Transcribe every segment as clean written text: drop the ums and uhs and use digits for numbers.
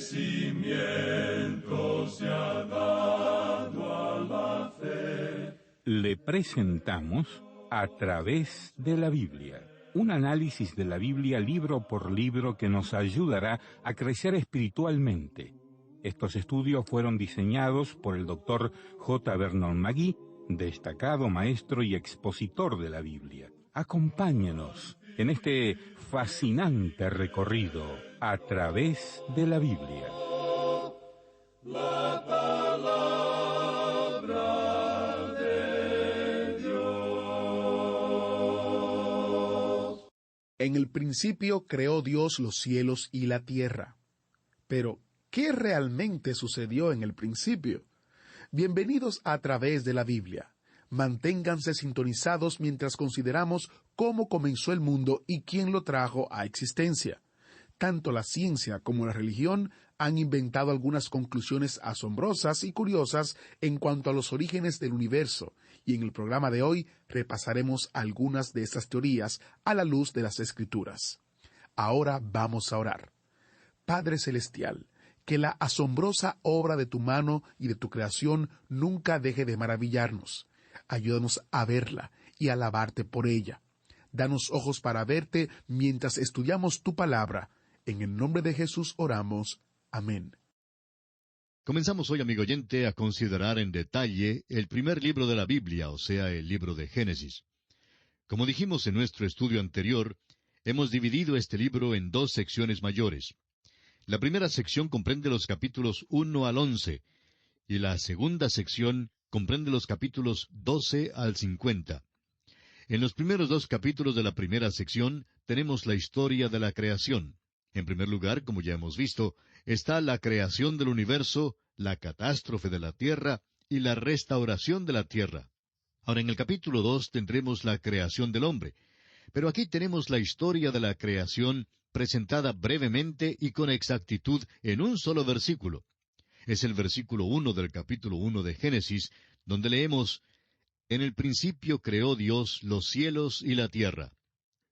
crecimiento se ha dado a la fe. Le presentamos A través de la Biblia, un análisis de la Biblia libro por libro que nos ayudará a crecer espiritualmente. Estos estudios fueron diseñados por el Dr. J. Vernon McGee, destacado maestro y expositor de la Biblia. Acompáñenos en este fascinante recorrido a través de la Biblia. La palabra de Dios. En el principio creó Dios los cielos y la tierra. Pero, ¿qué realmente sucedió en el principio? Bienvenidos a través de la Biblia. Manténganse sintonizados mientras consideramos cómo comenzó el mundo y quién lo trajo a existencia. Tanto la ciencia como la religión han inventado algunas conclusiones asombrosas y curiosas en cuanto a los orígenes del universo, y en el programa de hoy repasaremos algunas de estas teorías a la luz de las Escrituras. Ahora vamos a orar. Padre Celestial, que la asombrosa obra de tu mano y de tu creación nunca deje de maravillarnos. Ayúdanos a verla y a alabarte por ella. Danos ojos para verte mientras estudiamos tu palabra. En el nombre de Jesús oramos. Amén. Comenzamos hoy, amigo oyente, a considerar en detalle el primer libro de la Biblia, o sea, el libro de Génesis. Como dijimos en nuestro estudio anterior, hemos dividido este libro en dos secciones mayores. La primera sección comprende los capítulos 1 al 11, y la segunda sección comprende los capítulos 12 al 50. En los primeros dos capítulos de la primera sección tenemos la historia de la creación. En primer lugar, como ya hemos visto, está la creación del universo, la catástrofe de la tierra y la restauración de la tierra. Ahora, en el capítulo 2 tendremos la creación del hombre. Pero aquí tenemos la historia de la creación presentada brevemente y con exactitud en un solo versículo. Es el versículo 1 del capítulo 1 de Génesis, donde leemos: «En el principio creó Dios los cielos y la tierra».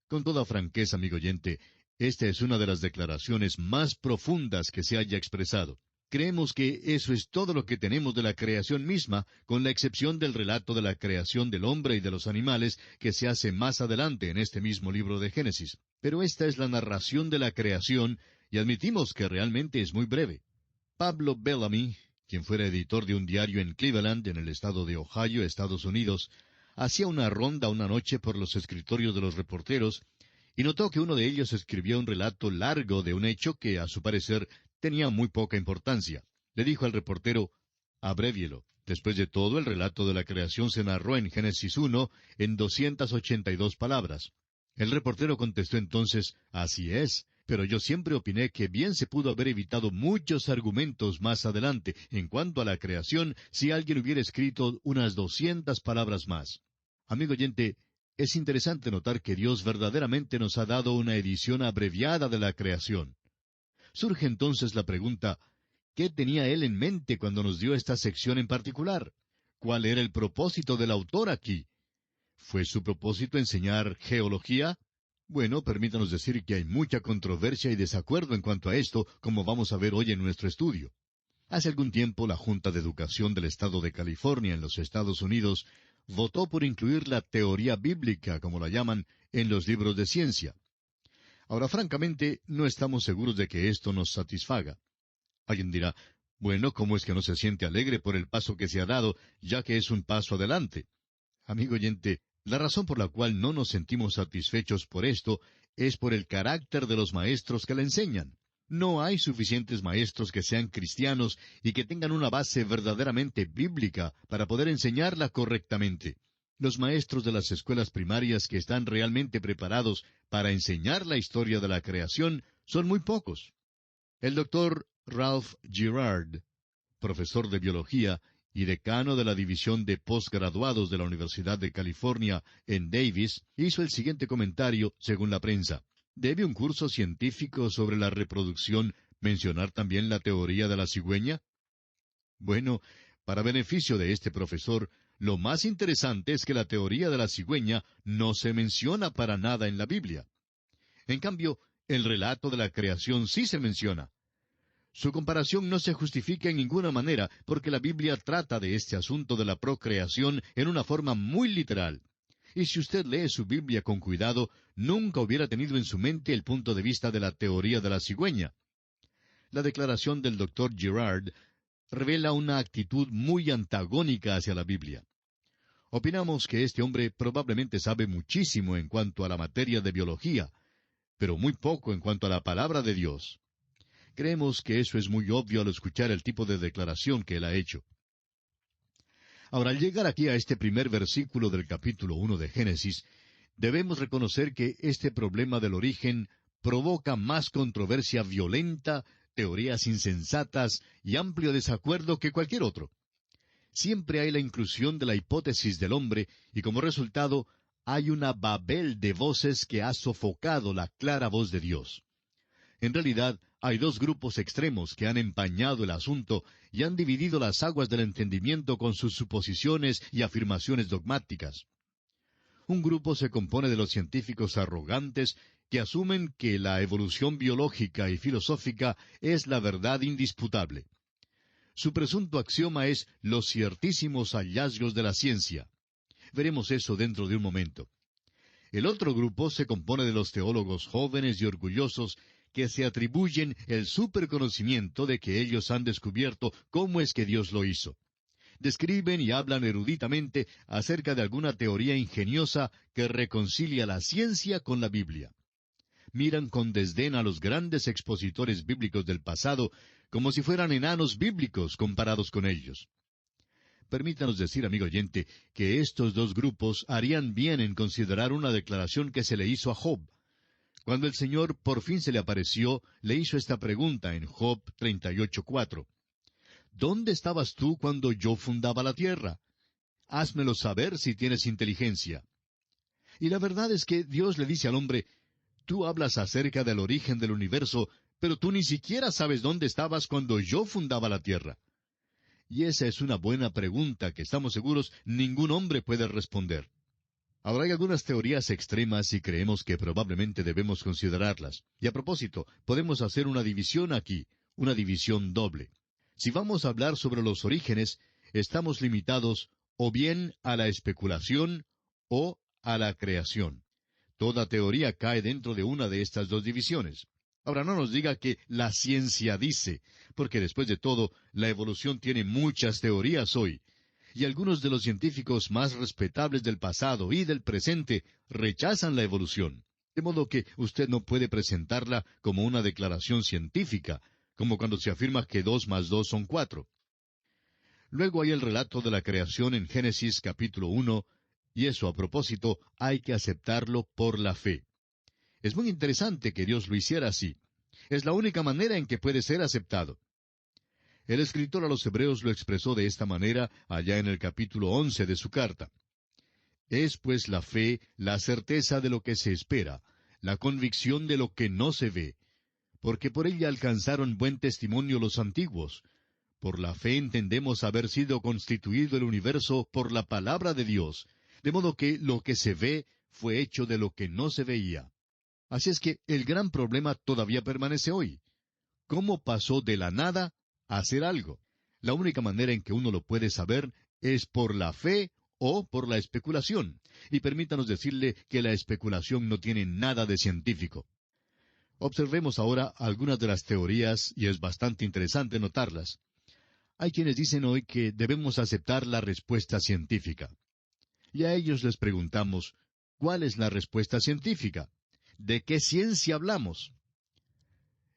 Con toda franqueza, amigo oyente, esta es una de las declaraciones más profundas que se haya expresado. Creemos que eso es todo lo que tenemos de la creación misma, con la excepción del relato de la creación del hombre y de los animales, que se hace más adelante en este mismo libro de Génesis. Pero esta es la narración de la creación, y admitimos que realmente es muy breve. Pablo Bellamy, quien fuera editor de un diario en Cleveland, en el estado de Ohio, Estados Unidos, hacía una ronda una noche por los escritorios de los reporteros, y notó que uno de ellos escribía un relato largo de un hecho que, a su parecer, tenía muy poca importancia. Le dijo al reportero: «Abrévielo. Después de todo, el relato de la creación se narró en Génesis 1 en 282 palabras». El reportero contestó entonces: «Así es, pero yo siempre opiné que bien se pudo haber evitado muchos argumentos más adelante en cuanto a la creación si alguien hubiera escrito unas 200 palabras más». Amigo oyente, es interesante notar que Dios verdaderamente nos ha dado una edición abreviada de la creación. Surge entonces la pregunta: ¿qué tenía Él en mente cuando nos dio esta sección en particular? ¿Cuál era el propósito del autor aquí? ¿Fue su propósito enseñar geología? Bueno, permítanos decir que hay mucha controversia y desacuerdo en cuanto a esto, como vamos a ver hoy en nuestro estudio. Hace algún tiempo, la Junta de Educación del Estado de California en los Estados Unidos votó por incluir la teoría bíblica, como la llaman, en los libros de ciencia. Ahora, francamente, no estamos seguros de que esto nos satisfaga. Alguien dirá: «Bueno, ¿cómo es que no se siente alegre por el paso que se ha dado, ya que es un paso adelante?» Amigo oyente, la razón por la cual no nos sentimos satisfechos por esto es por el carácter de los maestros que la enseñan. No hay suficientes maestros que sean cristianos y que tengan una base verdaderamente bíblica para poder enseñarla correctamente. Los maestros de las escuelas primarias que están realmente preparados para enseñar la historia de la creación son muy pocos. El doctor Ralph Girard, profesor de biología y decano de la división de postgraduados de la Universidad de California en Davis, hizo el siguiente comentario según la prensa: ¿debe un curso científico sobre la reproducción mencionar también la teoría de la cigüeña? Bueno, para beneficio de este profesor, lo más interesante es que la teoría de la cigüeña no se menciona para nada en la Biblia. En cambio, el relato de la creación sí se menciona. Su comparación no se justifica en ninguna manera, porque la Biblia trata de este asunto de la procreación en una forma muy literal. Y si usted lee su Biblia con cuidado, nunca hubiera tenido en su mente el punto de vista de la teoría de la cigüeña. La declaración del Dr. Girard revela una actitud muy antagónica hacia la Biblia. Opinamos que este hombre probablemente sabe muchísimo en cuanto a la materia de biología, pero muy poco en cuanto a la palabra de Dios. Creemos que eso es muy obvio al escuchar el tipo de declaración que él ha hecho. Ahora, al llegar aquí a este primer versículo del capítulo 1 de Génesis, debemos reconocer que este problema del origen provoca más controversia violenta, teorías insensatas y amplio desacuerdo que cualquier otro. Siempre hay la inclusión de la hipótesis del hombre, y como resultado, hay una babel de voces que ha sofocado la clara voz de Dios. En realidad, hay dos grupos extremos que han empañado el asunto y han dividido las aguas del entendimiento con sus suposiciones y afirmaciones dogmáticas. Un grupo se compone de los científicos arrogantes que asumen que la evolución biológica y filosófica es la verdad indisputable. Su presunto axioma es los ciertísimos hallazgos de la ciencia. Veremos eso dentro de un momento. El otro grupo se compone de los teólogos jóvenes y orgullosos que se atribuyen el superconocimiento de que ellos han descubierto cómo es que Dios lo hizo. Describen y hablan eruditamente acerca de alguna teoría ingeniosa que reconcilia la ciencia con la Biblia. Miran con desdén a los grandes expositores bíblicos del pasado como si fueran enanos bíblicos comparados con ellos. Permítanos decir, amigo oyente, que estos dos grupos harían bien en considerar una declaración que se le hizo a Job. Cuando el Señor por fin se le apareció, le hizo esta pregunta en Job 38:4. ¿Dónde estabas tú cuando yo fundaba la tierra? Házmelo saber si tienes inteligencia. Y la verdad es que Dios le dice al hombre, tú hablas acerca del origen del universo, pero tú ni siquiera sabes dónde estabas cuando yo fundaba la tierra. Y esa es una buena pregunta que estamos seguros ningún hombre puede responder. Ahora hay algunas teorías extremas y creemos que probablemente debemos considerarlas. Y a propósito, podemos hacer una división aquí, una división doble. Si vamos a hablar sobre los orígenes, estamos limitados o bien a la especulación o a la creación. Toda teoría cae dentro de una de estas dos divisiones. Ahora no nos diga que la ciencia dice, porque después de todo, la evolución tiene muchas teorías hoy. Y algunos de los científicos más respetables del pasado y del presente rechazan la evolución. De modo que usted no puede presentarla como una declaración científica, como cuando se afirma que 2 más 2 son 4. Luego hay el relato de la creación en Génesis capítulo 1, y eso a propósito hay que aceptarlo por la fe. Es muy interesante que Dios lo hiciera así. Es la única manera en que puede ser aceptado. El escritor a los Hebreos lo expresó de esta manera allá en el capítulo 11 de su carta. Es pues la fe la certeza de lo que se espera, la convicción de lo que no se ve, porque por ella alcanzaron buen testimonio los antiguos. Por la fe entendemos haber sido constituido el universo por la palabra de Dios, de modo que lo que se ve fue hecho de lo que no se veía. Así es que el gran problema todavía permanece hoy. ¿Cómo pasó de la nada a hacer algo? La única manera en que uno lo puede saber es por la fe o por la especulación. Y permítanos decirle que la especulación no tiene nada de científico. Observemos ahora algunas de las teorías, y es bastante interesante notarlas. Hay quienes dicen hoy que debemos aceptar la respuesta científica. Y a ellos les preguntamos, ¿cuál es la respuesta científica? ¿De qué ciencia hablamos?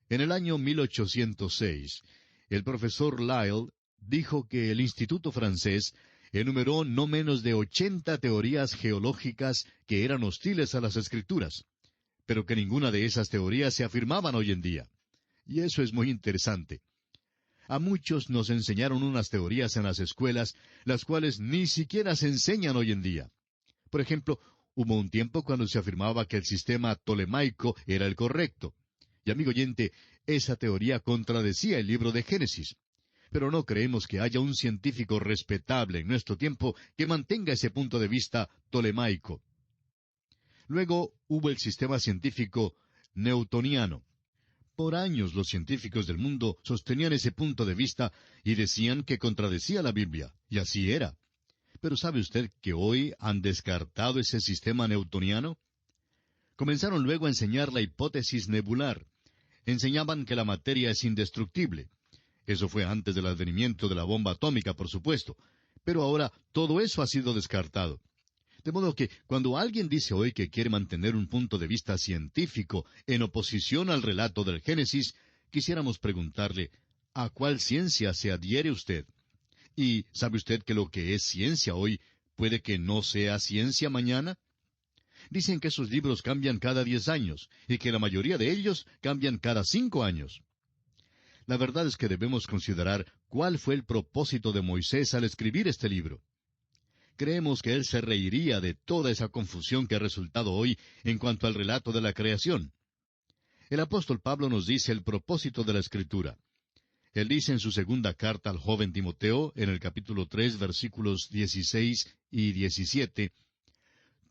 En el año 1806, el profesor Lyell dijo que el Instituto francés enumeró no menos de 80 teorías geológicas que eran hostiles a las Escrituras, pero que ninguna de esas teorías se afirmaban hoy en día. Y eso es muy interesante. A muchos nos enseñaron unas teorías en las escuelas, las cuales ni siquiera se enseñan hoy en día. Por ejemplo, hubo un tiempo cuando se afirmaba que el sistema tolemaico era el correcto. Y amigo oyente, esa teoría contradecía el libro de Génesis. Pero no creemos que haya un científico respetable en nuestro tiempo que mantenga ese punto de vista tolemaico. Luego hubo el sistema científico newtoniano. Por años los científicos del mundo sostenían ese punto de vista y decían que contradecía la Biblia, y así era. Pero ¿sabe usted que hoy han descartado ese sistema newtoniano? Comenzaron luego a enseñar la hipótesis nebular. Enseñaban que la materia es indestructible. Eso fue antes del advenimiento de la bomba atómica, por supuesto. Pero ahora todo eso ha sido descartado. De modo que cuando alguien dice hoy que quiere mantener un punto de vista científico en oposición al relato del Génesis, quisiéramos preguntarle, ¿a cuál ciencia se adhiere usted? ¿Y sabe usted que lo que es ciencia hoy puede que no sea ciencia mañana? Dicen que esos libros cambian cada 10 años, y que la mayoría de ellos cambian cada 5 años. La verdad es que debemos considerar cuál fue el propósito de Moisés al escribir este libro. Creemos que él se reiría de toda esa confusión que ha resultado hoy en cuanto al relato de la creación. El apóstol Pablo nos dice el propósito de la Escritura. Él dice en su segunda carta al joven Timoteo, en el capítulo 3, versículos 16 y 17,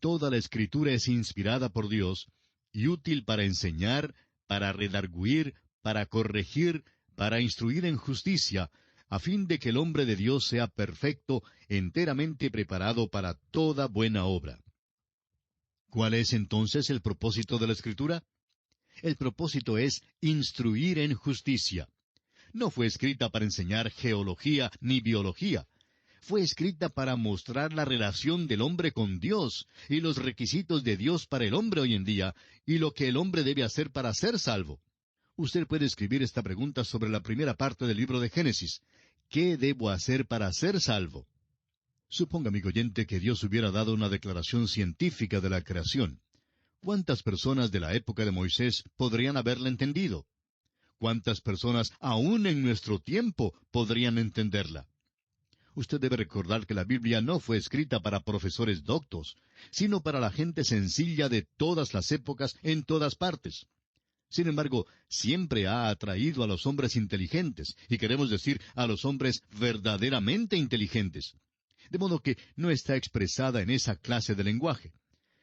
«Toda la Escritura es inspirada por Dios y útil para enseñar, para redarguir, para corregir, para instruir en justicia, a fin de que el hombre de Dios sea perfecto, enteramente preparado para toda buena obra». ¿Cuál es entonces el propósito de la Escritura? El propósito es instruir en justicia. No fue escrita para enseñar geología ni biología. Fue escrita para mostrar la relación del hombre con Dios y los requisitos de Dios para el hombre hoy en día y lo que el hombre debe hacer para ser salvo. Usted puede escribir esta pregunta sobre la primera parte del libro de Génesis. ¿Qué debo hacer para ser salvo? Suponga, amigo oyente, que Dios hubiera dado una declaración científica de la creación. ¿Cuántas personas de la época de Moisés podrían haberla entendido? ¿Cuántas personas aún en nuestro tiempo podrían entenderla? Usted debe recordar que la Biblia no fue escrita para profesores doctos, sino para la gente sencilla de todas las épocas en todas partes. Sin embargo, siempre ha atraído a los hombres inteligentes, y queremos decir a los hombres verdaderamente inteligentes. De modo que no está expresada en esa clase de lenguaje.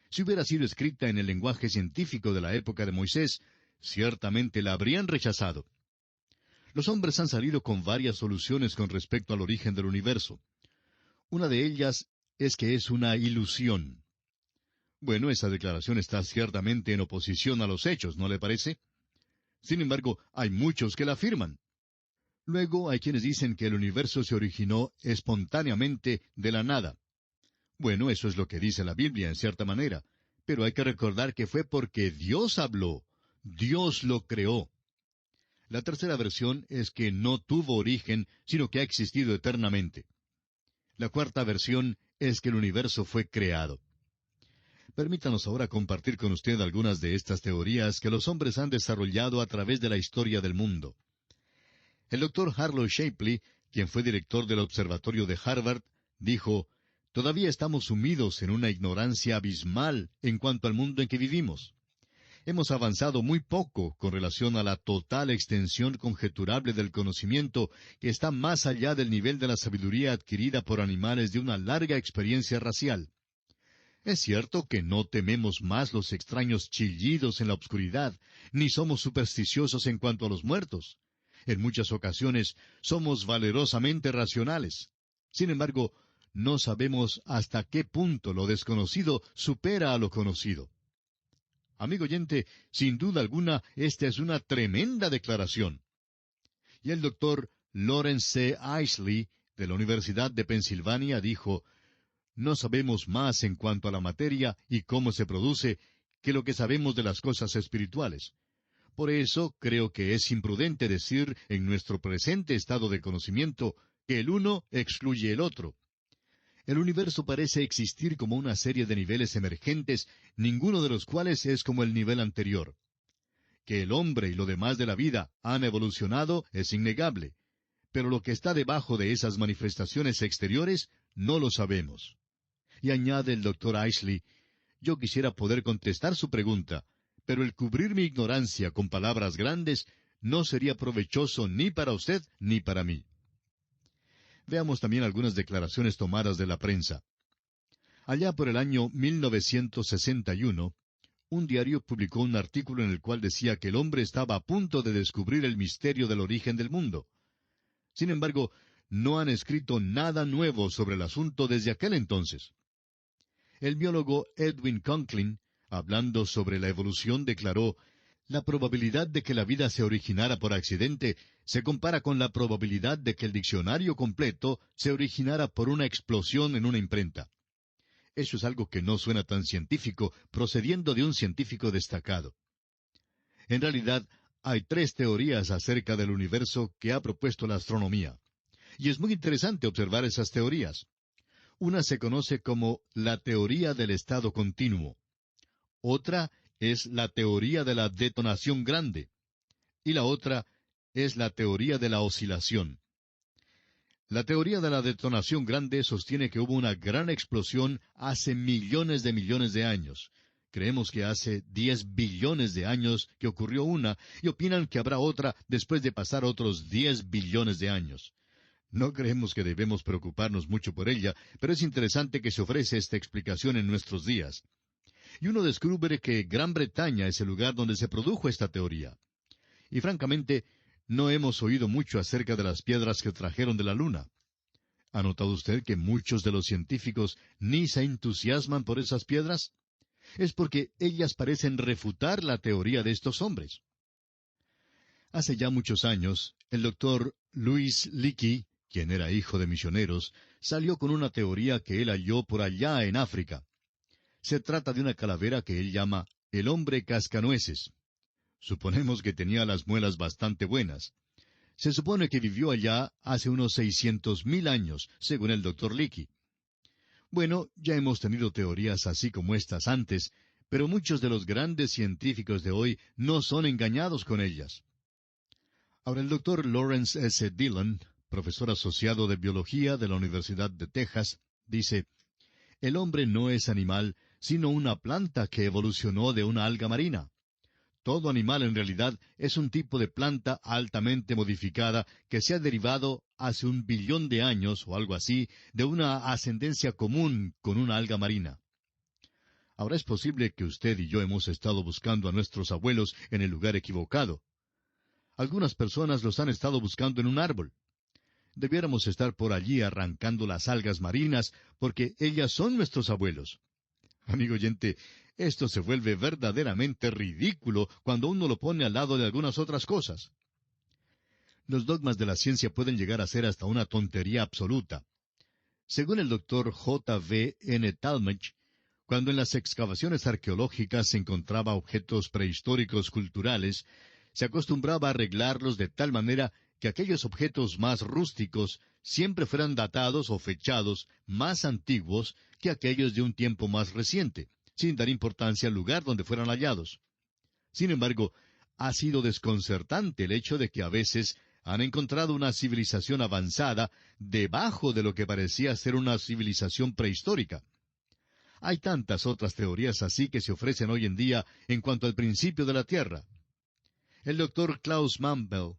Si hubiera sido escrita en el lenguaje científico de la época de Moisés, ciertamente la habrían rechazado. Los hombres han salido con varias soluciones con respecto al origen del universo. Una de ellas es que es una ilusión. Bueno, esa declaración está ciertamente en oposición a los hechos, ¿no le parece? Sin embargo, hay muchos que la afirman. Luego hay quienes dicen que el universo se originó espontáneamente de la nada. Bueno, eso es lo que dice la Biblia en cierta manera, pero hay que recordar que fue porque Dios habló. Dios lo creó. La tercera versión es que no tuvo origen, sino que ha existido eternamente. La cuarta versión es que el universo fue creado. Permítanos ahora compartir con usted algunas de estas teorías que los hombres han desarrollado a través de la historia del mundo. El doctor Harlow Shapley, quien fue director del Observatorio de Harvard, dijo, «Todavía estamos sumidos en una ignorancia abismal en cuanto al mundo en que vivimos. Hemos avanzado muy poco con relación a la total extensión conjeturable del conocimiento que está más allá del nivel de la sabiduría adquirida por animales de una larga experiencia racial. Es cierto que no tememos más los extraños chillidos en la oscuridad, ni somos supersticiosos en cuanto a los muertos. En muchas ocasiones somos valerosamente racionales. Sin embargo, no sabemos hasta qué punto lo desconocido supera a lo conocido». Amigo oyente, sin duda alguna, esta es una tremenda declaración. Y el doctor Lawrence C. Isley, de la Universidad de Pensilvania, dijo, «No sabemos más en cuanto a la materia y cómo se produce que lo que sabemos de las cosas espirituales. Por eso creo que es imprudente decir en nuestro presente estado de conocimiento que el uno excluye el otro. El universo parece existir como una serie de niveles emergentes, ninguno de los cuales es como el nivel anterior. Que el hombre y lo demás de la vida han evolucionado es innegable, pero lo que está debajo de esas manifestaciones exteriores no lo sabemos». Y añade el doctor Isley, «Yo quisiera poder contestar su pregunta, pero el cubrir mi ignorancia con palabras grandes no sería provechoso ni para usted ni para mí». Veamos también algunas declaraciones tomadas de la prensa. Allá por el año 1961, un diario publicó un artículo en el cual decía que el hombre estaba a punto de descubrir el misterio del origen del mundo. Sin embargo, no han escrito nada nuevo sobre el asunto desde aquel entonces. El biólogo Edwin Conklin, hablando sobre la evolución, declaró: la probabilidad de que la vida se originara por accidente se compara con la probabilidad de que el diccionario completo se originara por una explosión en una imprenta. Eso es algo que no suena tan científico, procediendo de un científico destacado. En realidad, hay 3 teorías acerca del universo que ha propuesto la astronomía. Y es muy interesante observar esas teorías. Una se conoce como la teoría del estado continuo. Otra es la teoría de la detonación grande. Y la otra es la teoría de la oscilación. La teoría de la detonación grande sostiene que hubo una gran explosión hace millones de años. Creemos que hace 10 billones de años que ocurrió una, y opinan que habrá otra después de pasar otros 10 billones de años. No creemos que debemos preocuparnos mucho por ella, pero es interesante que se ofrece esta explicación en nuestros días. Y uno descubre que Gran Bretaña es el lugar donde se produjo esta teoría. Y francamente, no hemos oído mucho acerca de las piedras que trajeron de la Luna. ¿Ha notado usted que muchos de los científicos ni se entusiasman por esas piedras? Es porque ellas parecen refutar la teoría de estos hombres. Hace ya muchos años, el doctor Louis Leakey, quien era hijo de misioneros, salió con una teoría que él halló por allá en África. Se trata de una calavera que él llama el hombre cascanueces. Suponemos que tenía las muelas bastante buenas. Se supone que vivió allá hace unos 600,000 años, según el doctor Leakey. Bueno, ya hemos tenido teorías así como estas antes, pero muchos de los grandes científicos de hoy no son engañados con ellas. Ahora, el doctor Lawrence S. Dillon, profesor asociado de biología de la Universidad de Texas, dice: el hombre no es animal, sino una planta que evolucionó de una alga marina. Todo animal en realidad es un tipo de planta altamente modificada que se ha derivado hace 1 billón de años o algo así de una ascendencia común con una alga marina. Ahora es posible que usted y yo hemos estado buscando a nuestros abuelos en el lugar equivocado. Algunas personas los han estado buscando en un árbol. Debiéramos estar por allí arrancando las algas marinas porque ellas son nuestros abuelos. Amigo oyente, esto se vuelve verdaderamente ridículo cuando uno lo pone al lado de algunas otras cosas. Los dogmas de la ciencia pueden llegar a ser hasta una tontería absoluta. Según el doctor J. V. N. Talmage, cuando en las excavaciones arqueológicas se encontraba objetos prehistóricos culturales, se acostumbraba a arreglarlos de tal manera que aquellos objetos más rústicos siempre fueran datados o fechados más antiguos que aquellos de un tiempo más reciente, sin dar importancia al lugar donde fueran hallados. Sin embargo, ha sido desconcertante el hecho de que a veces han encontrado una civilización avanzada debajo de lo que parecía ser una civilización prehistórica. Hay tantas otras teorías así que se ofrecen hoy en día en cuanto al principio de la Tierra. El doctor Klaus Mantel,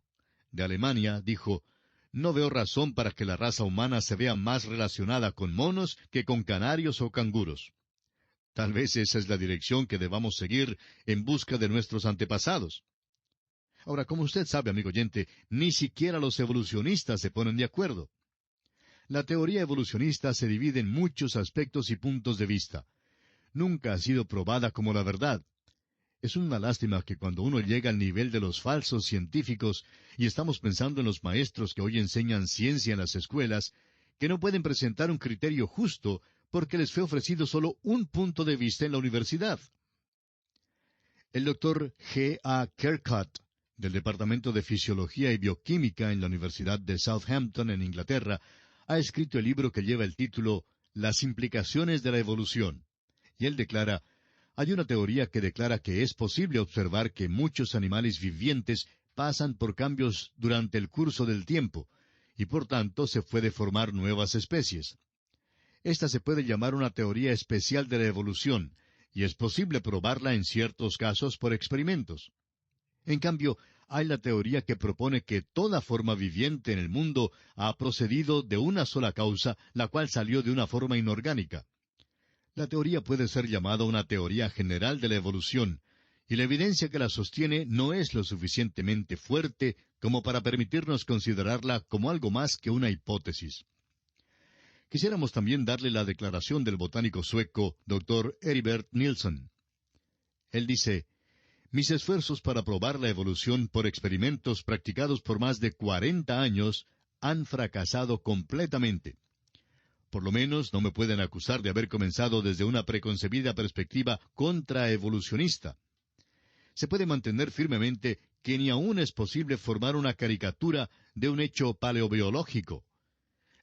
de Alemania, dijo: no veo razón para que la raza humana se vea más relacionada con monos que con canarios o canguros. Tal vez esa es la dirección que debamos seguir en busca de nuestros antepasados. Ahora, como usted sabe, amigo oyente, ni siquiera los evolucionistas se ponen de acuerdo. La teoría evolucionista se divide en muchos aspectos y puntos de vista. Nunca ha sido probada como la verdad. Es una lástima que cuando uno llega al nivel de los falsos científicos, y estamos pensando en los maestros que hoy enseñan ciencia en las escuelas, que no pueden presentar un criterio justo porque les fue ofrecido solo un punto de vista en la universidad. El doctor G. A. Kercott, del Departamento de Fisiología y Bioquímica en la Universidad de Southampton, en Inglaterra, ha escrito el libro que lleva el título Las implicaciones de la evolución. Y él declara: hay una teoría que declara que es posible observar que muchos animales vivientes pasan por cambios durante el curso del tiempo, y por tanto se puede formar nuevas especies. Esta se puede llamar una teoría especial de la evolución, y es posible probarla en ciertos casos por experimentos. En cambio, hay la teoría que propone que toda forma viviente en el mundo ha procedido de una sola causa, la cual salió de una forma inorgánica. La teoría puede ser llamada una teoría general de la evolución, y la evidencia que la sostiene no es lo suficientemente fuerte como para permitirnos considerarla como algo más que una hipótesis. Quisiéramos también darle la declaración del botánico sueco Dr. Heribert Nilsson. Él dice: mis esfuerzos para probar la evolución por experimentos practicados por más de 40 años han fracasado completamente. Por lo menos no me pueden acusar de haber comenzado desde una preconcebida perspectiva contraevolucionista. Se puede mantener firmemente que ni aún es posible formar una caricatura de un hecho paleobiológico.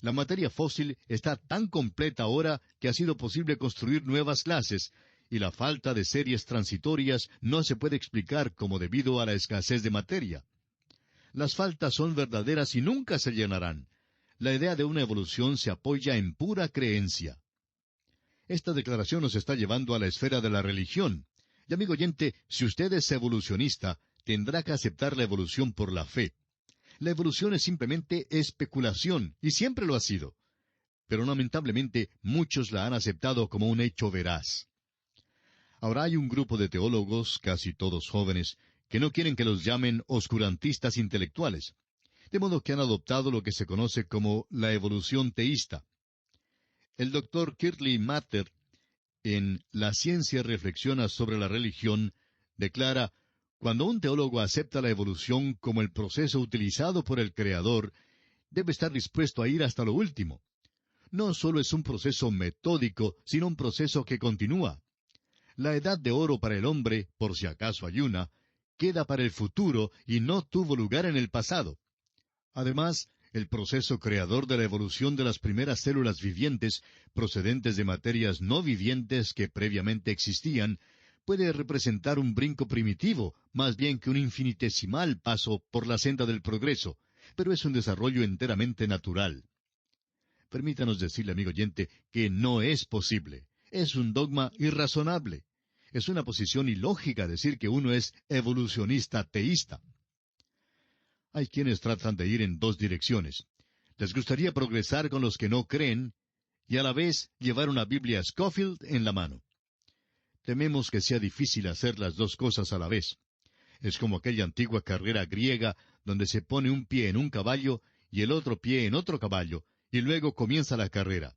La materia fósil está tan completa ahora que ha sido posible construir nuevas clases, y la falta de series transitorias no se puede explicar como debido a la escasez de materia. Las faltas son verdaderas y nunca se llenarán. La idea de una evolución se apoya en pura creencia. Esta declaración nos está llevando a la esfera de la religión. Y amigo oyente, si usted es evolucionista, tendrá que aceptar la evolución por la fe. La evolución es simplemente especulación, y siempre lo ha sido. Pero lamentablemente muchos la han aceptado como un hecho veraz. Ahora hay un grupo de teólogos, casi todos jóvenes, que no quieren que los llamen oscurantistas intelectuales, de modo que han adoptado lo que se conoce como la evolución teísta. El doctor Kirtley Mather, en La ciencia reflexiona sobre la religión, declara: cuando un teólogo acepta la evolución como el proceso utilizado por el Creador, debe estar dispuesto a ir hasta lo último. No solo es un proceso metódico, sino un proceso que continúa. La edad de oro para el hombre, por si acaso hay una, queda para el futuro y no tuvo lugar en el pasado. Además, el proceso creador de la evolución de las primeras células vivientes, procedentes de materias no vivientes que previamente existían, puede representar un brinco primitivo, más bien que un infinitesimal paso por la senda del progreso, pero es un desarrollo enteramente natural. Permítanos decirle, amigo oyente, que no es posible. Es un dogma irrazonable. Es una posición ilógica decir que uno es evolucionista teísta. Hay quienes tratan de ir en dos direcciones. Les gustaría progresar con los que no creen y a la vez llevar una Biblia Scofield en la mano. Tememos que sea difícil hacer las dos cosas a la vez. Es como aquella antigua carrera griega donde se pone un pie en un caballo y el otro pie en otro caballo, y luego comienza la carrera.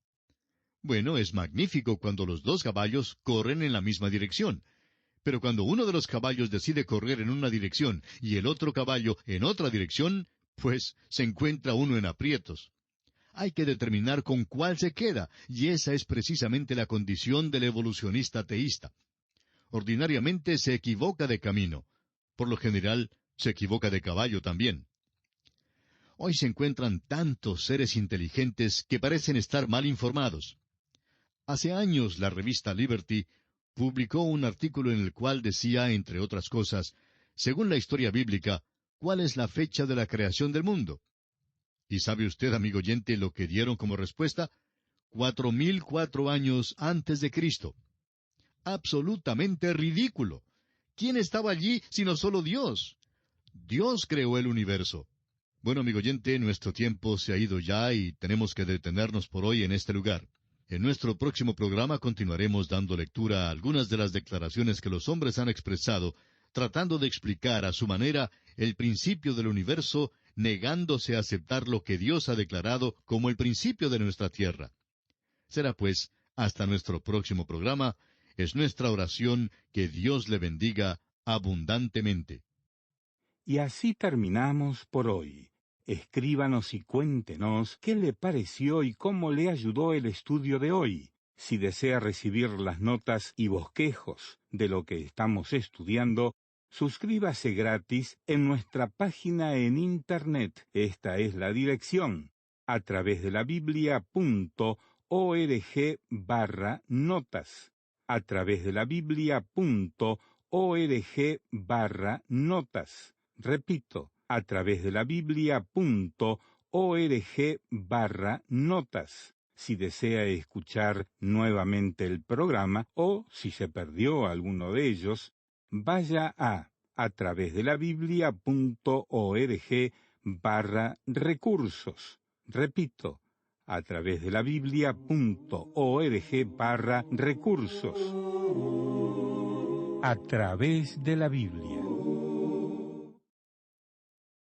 Bueno, es magnífico cuando los dos caballos corren en la misma dirección. Pero cuando uno de los caballos decide correr en una dirección y el otro caballo en otra dirección, pues se encuentra uno en aprietos. Hay que determinar con cuál se queda, y esa es precisamente la condición del evolucionista teísta. Ordinariamente se equivoca de camino. Por lo general, se equivoca de caballo también. Hoy se encuentran tantos seres inteligentes que parecen estar mal informados. Hace años la revista Liberty publicó un artículo en el cual decía, entre otras cosas, según la historia bíblica, ¿cuál es la fecha de la creación del mundo? ¿Y sabe usted, amigo oyente, lo que dieron como respuesta? 4004 años antes de Cristo. Absolutamente ridículo. ¿Quién estaba allí sino solo Dios? Dios creó el universo. Bueno, amigo oyente, nuestro tiempo se ha ido ya y tenemos que detenernos por hoy en este lugar. En nuestro próximo programa continuaremos dando lectura a algunas de las declaraciones que los hombres han expresado, tratando de explicar a su manera el principio del universo, negándose a aceptar lo que Dios ha declarado como el principio de nuestra tierra. Será pues, hasta nuestro próximo programa, es nuestra oración que Dios le bendiga abundantemente. Y así terminamos por hoy. Escríbanos y cuéntenos qué le pareció y cómo le ayudó el estudio de hoy. Si desea recibir las notas y bosquejos de lo que estamos estudiando, suscríbase gratis en nuestra página en Internet. Esta es la dirección: a través de la Biblia.org/notas. A través de la Biblia.org/notas. Repito, a través de la Biblia.org/notas. Si desea escuchar nuevamente el programa o si se perdió alguno de ellos, vaya a través de la Biblia.org/recursos. Repito, a través de la Biblia.org/recursos. A través de la Biblia.